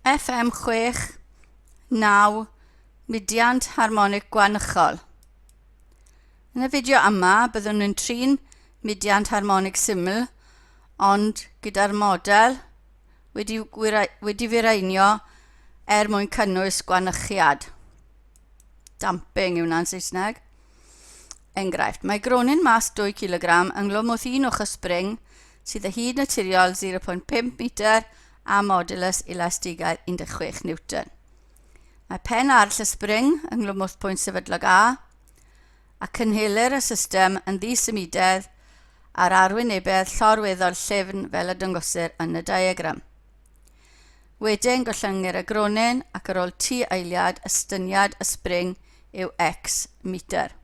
FM 6, 9, Mudiant Harmonic Gwanachol. Yn y fideo yma, byddwn nhw'n trin mudiant harmonic syml, ond gyda'r model wedi fireinio mwyn cynnwys gwanychiad. Damping yw hwnna'n Saesneg. Enghraifft, mae gronin mas 2 kg ynghlwm wrth un ochr spring sydd â hyd naturiol 0.5 metr a modulus elastigaidd 16 newton. Mae pen arall y spring ynghlwm wrth pwynt sefydlog A a cynhelir y system yn ddisymudedd ar arwynebedd llorweddol llyfn fel y dangosir yn y diagram. Wedyn gollyngu'r y gronin ac ar ôl T eiliad estyniad y spring yw X metr.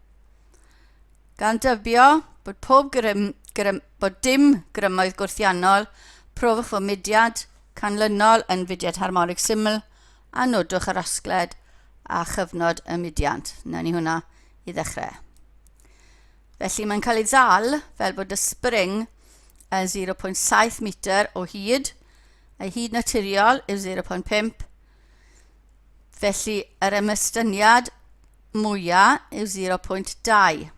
Gan dybio bod dim grymoedd gwrthiannol, profwch fod mudiad canlynol yn fudiad harmonic syml a nodwch yr osgled a chyfnod y mudiant. Nawn ni hwnna i ddechrau. Felly mae'n cael ei ddal fel bod y spring yn 0.7 metr o hyd, a hyd naturiol yw 0.5, felly yr ymystyniad mwyaf yw 0.2.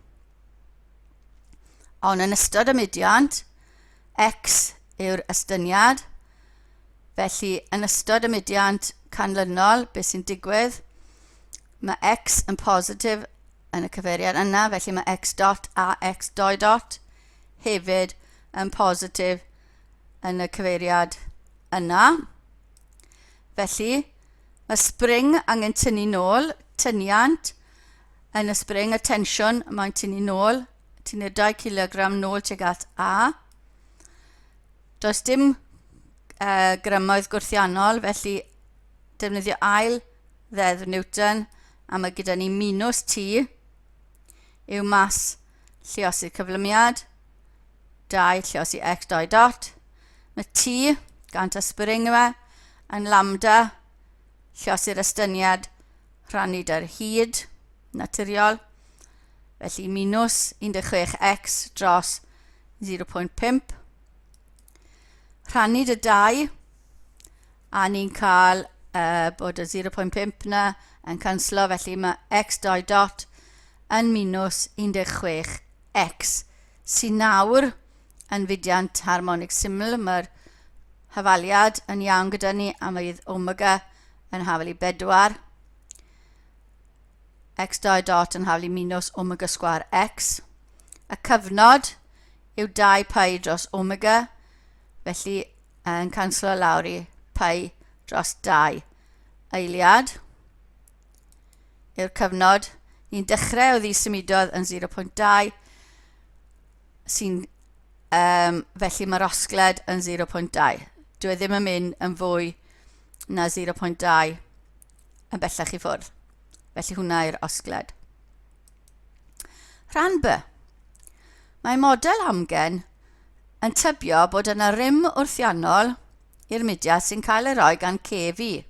Ond yn ystod y mudiant, X yw'r estyniad, felly yn ystod y mudiant canlynol, beth sy'n digwydd, mae X yn positif yn y cyfeiriad yna, felly mae X dot a X doi dot hefyd yn positif yn y cyfeiriad yna. Felly, mae spring angen tynnu nôl, tyniant yn y spring, y tensiwn mae'n tynnu nôl, tynnu'r 2 kg nôl tuag at A. Does dim grymoedd gwrthiannol, felly defnyddio ail ddeddf Newton, a mae gyda ni minus T yw mas lluosi cyflymiad, 2 lluosi X doi dot. Mae T, gant y spring yma, yn lambda lluosi'r estyniad rhannu dy'r hyd naturiol. Felly minus 16x dros 0.5. Rhannu dy 2, a ni'n cael bod y 0.5 na yn canslo, felly mae x doi dot yn minus 16x, sy'n nawr yn fudiant harmonic syml. Mae'r hafaliad yn iawn gyda ni, a mae omega yn hafel i 4. X doi dot yn hafel i minus omega sgwar x. Y cyfnod yw 2 pi dros omega, felly yn canslo lawr i pi dros 2 eiliad. Yw'r cyfnod, ni'n dechrau o ddisymudodd yn 0.2, sy'n felly mae'r osgled yn 0.2. Dwi ddim yn mynd yn fwy na 0.2 yn bellach i ffwrdd. Felly hwnna yw'r osgled. Rhan B. Mae model amgen yn tybio bod yna rym wrthiannol i'r mudiad sy'n cael ei roi gan Kv,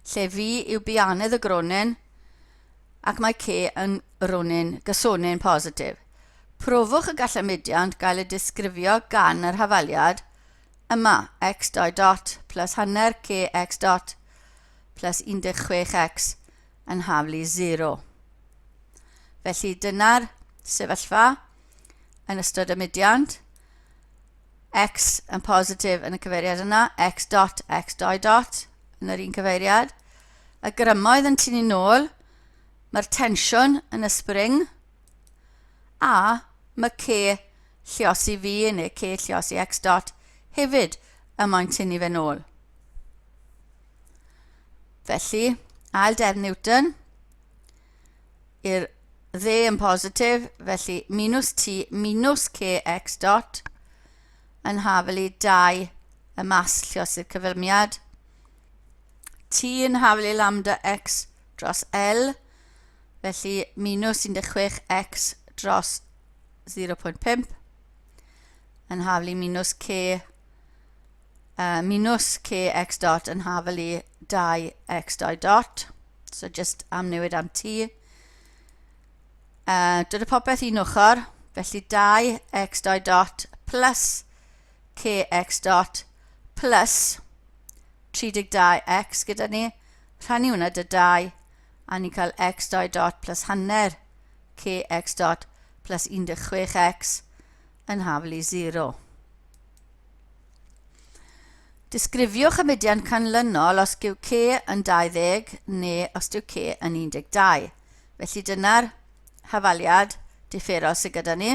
lle V yw bianydd y gronin ac mae K yn gysonin positif. Profwch y gall y mudiant gael ei disgrifio gan yr hafaliad yma, x doi dot plus hanner K x dot plus 16x yn hafel i 0. Felly dyna'r sefyllfa yn ystod y mudiant. X yn positif yn y cyfeiriad yna, x dot, x doi dot yn yr un cyfeiriad. Y grymoedd yn tynnu nôl, mae'r tensiwn yn y spring, a mae K lluosi V neu K lluosi x dot hefyd yn moyn tynnu fe nôl. Felly, ail deddf Newton, i'r dde yn positif, felly minus T minus K x dot yn hafel i 2 y mas lluosi'r cyflymiad. T yn hafel i lambda x dros L, felly minus 16x dros 0.5 yn hafel i minus K x dot yn hafel i 2 x doi dot. So just amnewid am T. Dod y popeth un ochr, felly 2 x doi dot plus K x dot plus 32x gyda ni, rhannu hwnna dy 2, a ni'n cael x 2 dot plus hanner kx dot plus 16x yn haflu 0. Disgrifiwch y mudiad canlynol os yw k yn 20 neu os yw k yn 12. Felly dyna'r hafaliad differol sydd gyda ni.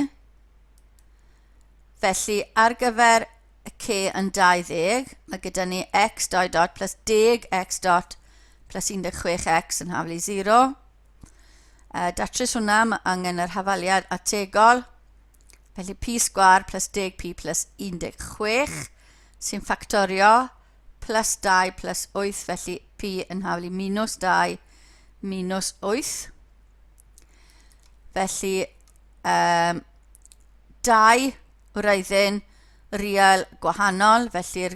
Felly ar gyfer y k yn 20, mae gyda ni x 2 dot plus 10x dot plus 16x yn haflu 0. Datrys hwnna, mae angen yr hafaliad ategol. Felly p sgwar plus 10p plus 16 sy'n ffactorio plus 2 plus 8, felly p yn haflu minus 2 minus 8. Felly 2 wraiddyn real gwahanol, felly'r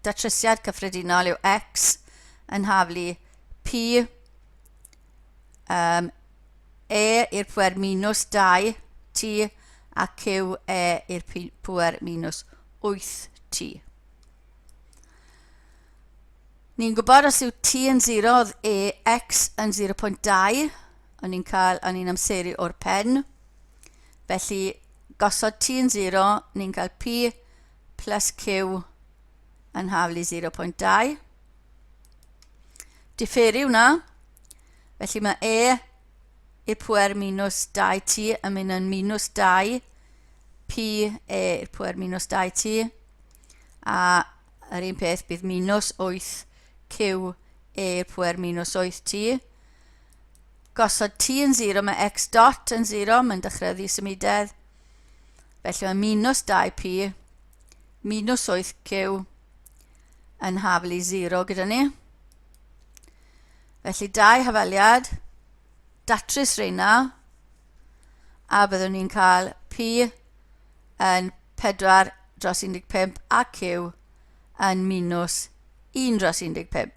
datrysiad cyffredinol yw x yn haflu p e i'r pŵer minus 2 t a q e i'r pŵer minus 8t. Ni'n gwybod os yw t yn 0, oedd x yn 0.2, o'n ni'n amseru o'r pen. Felly, gosod t yn 0, ni'n cael p plus q yn haflu 0.2. Differi hwnna. Felly mae e i'r pŵer minus 2t yn mynd yn minus 2, p e i'r pŵer minus 2t, a yr un peth bydd minus 8 q e i'r pŵer minus 8t. Gosod t yn 0, mae x dot yn 0, mae'n dechrau ddisymudedd. Felly mae minus 2p, minus 8q yn haflu 0 gyda ni. Felly 2 hafaliad, datrys reina, a byddwn ni'n cael p yn 4 dros 15 a q yn minus 1 dros 15.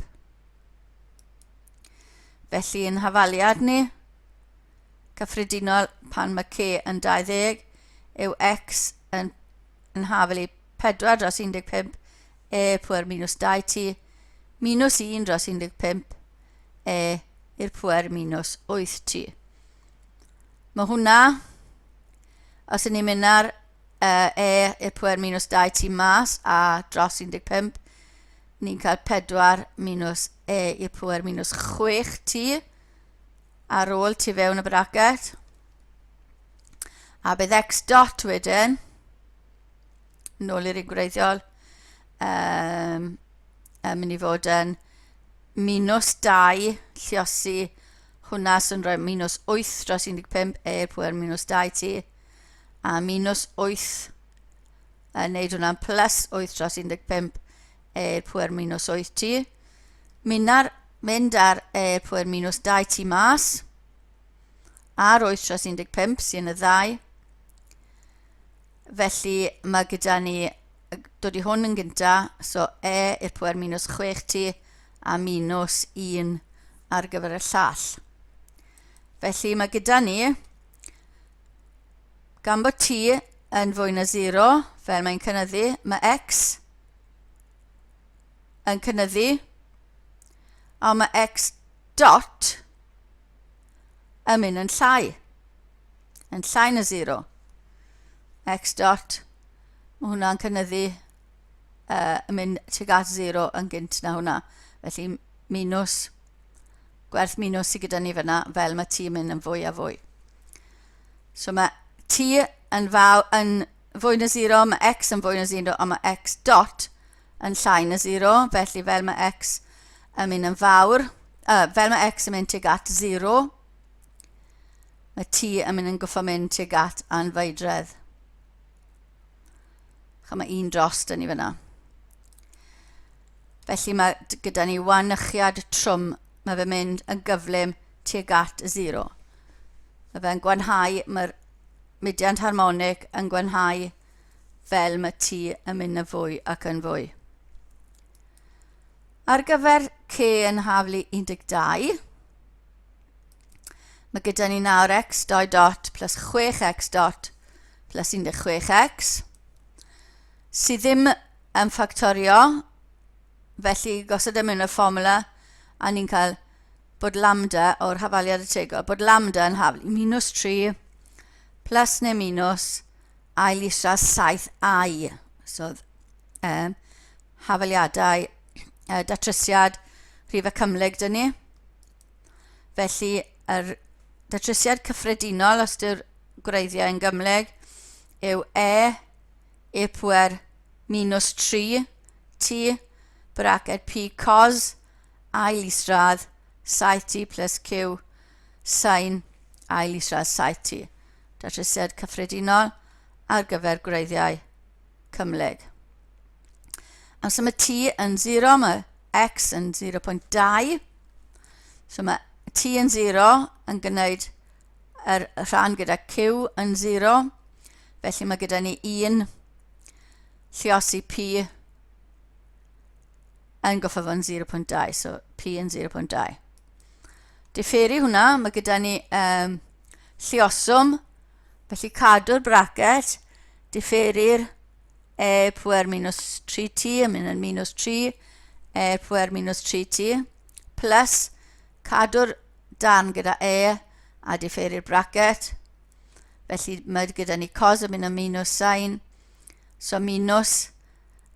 Felly yn hafaliad ni, cyffredinol pan mae k yn 20, yw x yn haflu 4 dros 15 e pŵer minus 2t, minus 1 dros 15 e i'r pŵer minus 8t. Mae hwnna, os y'n ni'n mynd ar e i'r pŵer minus 2t mas a dros 15, ni'n cael 4 minus e i'r pŵer minus 6t ar ôl tu fewn y bracet. A bydd x dot wedyn, nôl i'r ungwreiddiol, mynd i fod yn minus 2, lliosi hwnna sy'n rhoi minus 8 dros 15 e i'r pŵer minus 2t, a minus 8 yn neud hwnna'n plus 8 dros 15 e i'r pŵer minus 8t. Mynd ar e i'r pŵer minus 2t mas, a'r 8 dros 15 sy'n y 2. Felly mae gyda ni, dod i hwn yn gynta, so e i'r pŵer minus 6t a minus 1 ar gyfer y llall. Felly mae gyda ni, gan bod t yn fwy na 0, fel mae'n cynyddu, mae x yn cynyddu, a mae x dot yn mynd yn llai na 0. X dot, mae hwnna'n cynyddu, yn mynd tuag at 0 yn gynt na hwnna. Felly minus, gwerth minus sydd gyda ni fyna, fel mae t yn mynd yn fwy a fwy. So mae t yn fwy na 0, mae x yn fwy na 0, a mae x dot yn llai na 0. Felly fel mae x yn mynd yn fawr, fel mae x yn mynd tuag at 0, mae t yn mynd yn goffo mynd tuag at anfeidredd. Mae 1 drost yn ni fyna. Felly mae gyda ni wanychiad trwm, mae fe'n mynd yn gyflym tuag at 0. Mae fe'n gwanhau, mae'r mudiad harmonig yn gwanhau fel mae t yn mynd yn fwy ac yn fwy. Ar gyfer k yn haflu 12, mae gyda ni nawr x 2 dot plus 6x dot plus 16x, sydd ddim yn ffactorio, felly gosod mewn y fformula a ni'n cael bod lambda o'r hafaliad ategol, bod lambda yn haflu minus 3 plus neu minus ail isra 7 I. So, hafaliadau datrysiad rhif y cymhlyg dyn ni. Felly, yr datrysiad cyffredinol os yw'r gwreiddiau yn gymhlyg yw e pŵer minus 3 t braced p cos ail isradd 7t plus q sin ail isradd 7t. Datrysiad cyffredinol ar gyfer gwreiddiau cymhlyg. Os mae t yn 0, mae x yn 0.2. So mae t yn 0 yn gwneud yr rhan gyda q yn 0. Felly mae gyda ni 1 lluosi p yn goffo fo'n 0.2. So p yn 0.2. Differi hwnna, mae gyda ni lluoswm. Felly cadw'r bracet, differi'r e pŵer minus 3t yn mynd yn minus 3, e pŵer minus 3t, plus cadw'r darn gyda e a differi'r bracet. Felly mae gyda ni cos yn mynd yn minus sin, so minus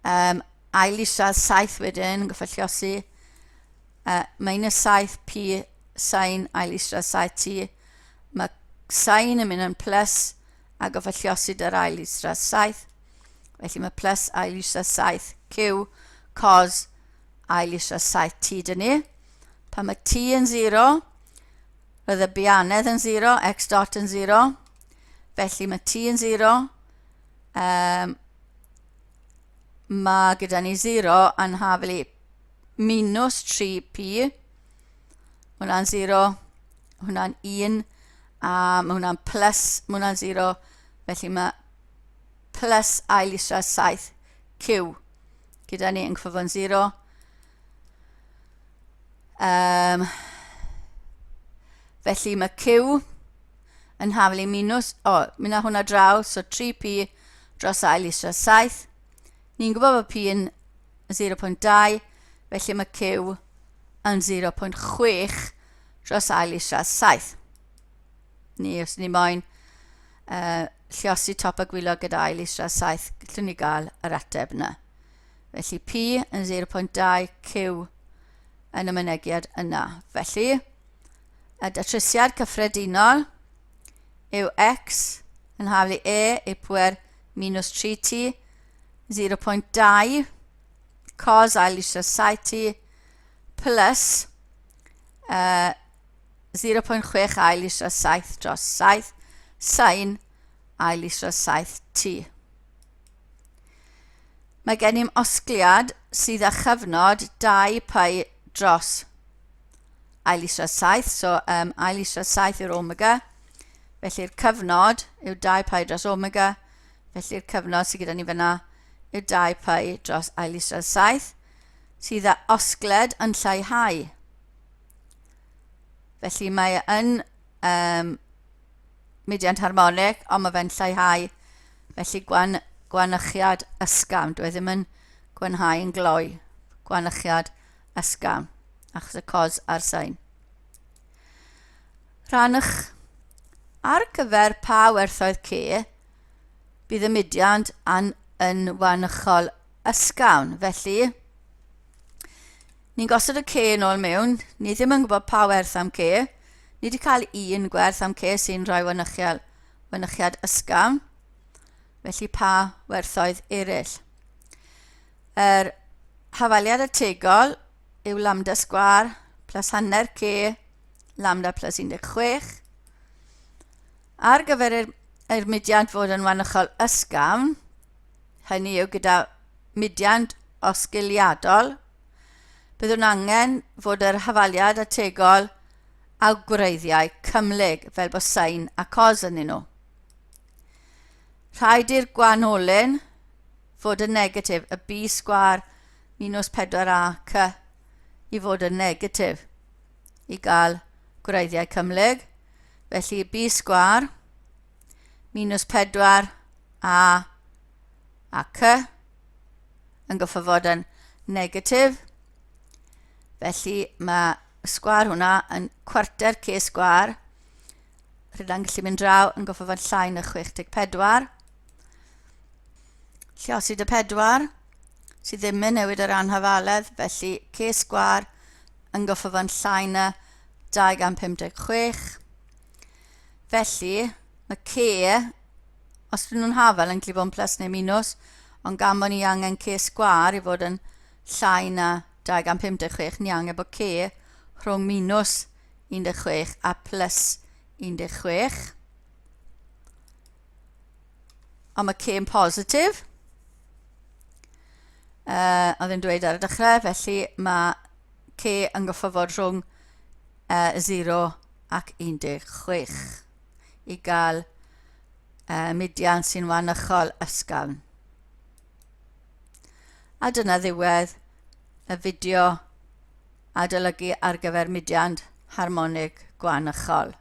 ail isradd 7 wedyn, goffa lliosi, minus 7 p sin ail isradd 7t, mae sin yn mynd yn plus a goffa lliosi dy'r ail isradd 7. Felly mae plus ail isradd 7 q cos ail isradd 7t dyn ni. Pan mae t yn 0, roedd y bianedd yn 0, x dot yn 0. Felly mae t yn 0. Mae gyda ni 0 yn haflu minus 3p. Hwna'n 0, hwna'n 1, a mae hwnna'n plus, mae hwnna'n 0, felly mae plus ail isradd 7 q. Gyda ni yn cyffo'n 0. Felly mae q yn haflu minus, mynd â hwnna draw, so 3p dros ail isradd 7. Ni'n gwybod bod p yn 0.2, felly mae q yn 0.6 dros ail isradd 7. Ni, os ni moyn lluosi top y gwylog gyda ail isradd 7, gallwn ni gael yr ateb yna. Felly p yn 0.2, q yn y mynegiad yna. Felly, y datrysiad cyffredinol yw x yn haflu e pŵer minus 3t, 0.2 cos ail isradd 7t plus 0.6 ail isradd 7 dros 7 sin ail isradd 7t. Mae gen i'n osgliad sydd â chyfnod 2 pi dros ail isradd 7. So ail isradd 7 yw'r omega. Felly'r cyfnod yw 2 pi dros omega. Felly'r cyfnod sydd gyda ni fyna yw 2 pi dros ail isradd 7 sydd â osgled yn lleihau. Felly mae yn mudiant harmonic, ond mae fe'n lleihau. Felly gwanychiad ysgafn. Dwi ddim yn gwanhau yn gloi. Gwanychiad ysgafn, achos y cos a'r sin. Rhannwch ar gyfer pa werthoedd c, bydd y mudiant yn wanychol ysgafn. Felly, ni'n gosod y c yn ôl mewn. Ni ddim yn gwybod pa werth am c. Ni wedi cael un gwerth am c sy'n rhoi wanychiad ysgafn. Felly pa werthoedd eraill. Yr hafaliad ategol yw lambda sgwar plus hanner c lambda plus 16. Ar gyfer yr mudiant fod yn wanychol ysgafn, hynny yw gyda mudiant osgiliadol, byddwn angen fod yr hafaliad ategol a gwreiddiau cymhlyg fel bod sin a cos yn nhw. Rhaid i'r gwanolyn fod yn negatif, y b sgwar minus 4ac i fod yn negatif i gael gwreiddiau cymhlyg. Felly b sgwar minus 4a a c yn goffo fod yn negatif. Felly mae sgwar hwnna yn cwarter C sgwar. Rydyn gallu mynd draw yn goffo fan llai na 64. Lluosid y 4 sydd ddim yn newid yr anhafaledd, felly C sgwar yn goffo fan llai na 256. Felly mae C, os dyn nhw'n hafal yn gallu bod yn plus neu minus, ond gan bod ni angen C sgwar i fod yn llai na 256, ni angen bod C rhwng minus 16 a plus 16. Ond mae C yn positif. Oedd yn dweud ar y dechrau, felly mae C yn goffo fod rhwng 0 ac 16 i gael mudiant sy'n wanychol ysgafn. A dyna ddiwedd y fideo adolygu ar gyfer mudiant harmonig gwanychol.